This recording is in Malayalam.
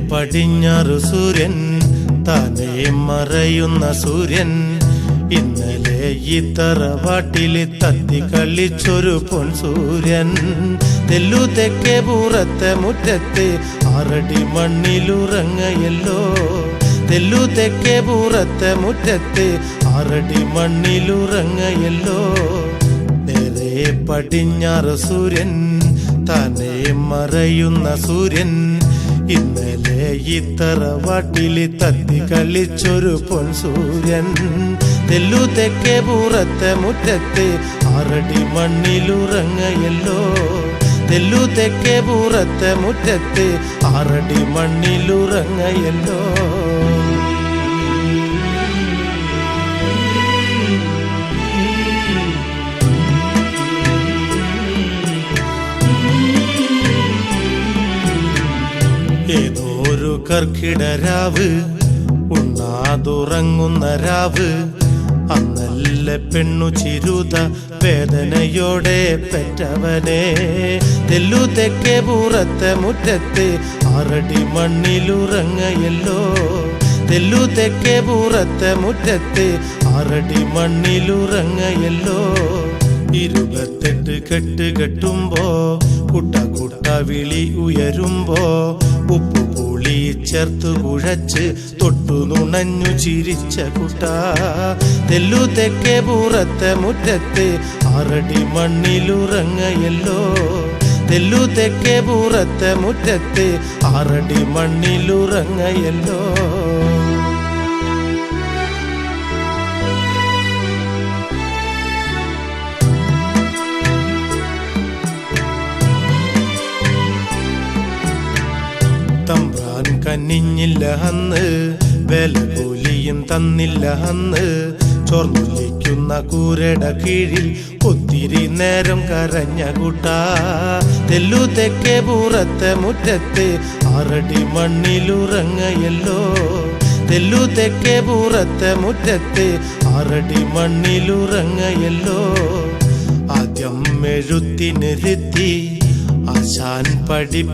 പടിഞ്ഞാറു സൂര്യൻ താനേ മറയുന്ന സൂര്യൻ ഇന്നലെ ഈ തറവാട്ടില് തത്തി കളിച്ചൊരു പൊൻസൂര്യൻ തെല്ലു തെക്കേ പൂറത്തെ മുറ്റത്ത് 6 അടി മണ്ണിലുറങ്ങയല്ലോ തെല്ലു തെക്കേ പൂറത്തെ മുറ്റത്ത് 6 അടി മണ്ണിലുറങ്ങയല്ലോ നേരെ പടിഞ്ഞാറ് സൂര്യൻ താനേ മറയുന്ന സൂര്യൻ ഇന്നലെ ഈ തറവാട്ടില് തത്തി കളിച്ചൊരു പൊൻസൂര്യൻ തെല്ലു തെക്കേ പൂറത്തെ മുറ്റത്ത് 6 അടി മണ്ണിലുറങ്ങയല്ലോ തെല്ലു തെക്കേ പൂറത്തെ മുറ്റത്ത് 6 അടി മണ്ണിലുറങ്ങയല്ലോ ഏതോരു കർക്കിടരാവ് ഉണ്ണാതുറങ്ങുന്ന രാവ് അന്നല്ല പെണ്ണു ചിരുത വേദനയോടെ പെറ്റവനെ തെല്ലു തെക്കേ പൂറത്തെ മുറ്റത്ത് 6 അടി മണ്ണിലുറങ്ങയല്ലോ തെല്ലു തെക്കേ പൂറത്തെ മുറ്റത്ത് 6 അടി മണ്ണിലുറങ്ങയല്ലോ 28 കെട്ട് കെട്ടുമ്പോ കുട്ട കുട്ട വിളി ഉയരുമ്പോ ഉപ്പു പുളി ചേർത്തു കുഴച്ച് തൊട്ടു നുണഞ്ഞു ചിരിച്ച കുട്ട തെല്ലു തെക്കേ പൂറത്തെ മുറ്റത്ത് 6 അടി മണ്ണിലുറങ്ങയല്ലോ തെല്ലു തെക്കേ പൂറത്തെ മുറ്റത്ത് 6 അടി മണ്ണിലുറങ്ങയല്ലോ തമ്പ്രാൻ കനിഞ്ഞില്ല അന്ന് വില കൂലിയും തന്നില്ല അന്ന് ചോർന്നൊലിക്കുന്ന കൂരയുടെ കീഴിൽ ഒത്തിരി നേരം കരഞ്ഞ കൂട്ട തെല്ലു തെക്കേ പൂറത്തെ മുറ്റത്ത് 6 അടി മണ്ണിലുറങ്ങയല്ലോ തെല്ലു തെക്കേ പൂറത്തെ മുറ്റത്ത് 6 അടി മണ്ണിലുറങ്ങയല്ലോ ആദ്യം എഴുത്തിനിരുത്തി ആശാൻ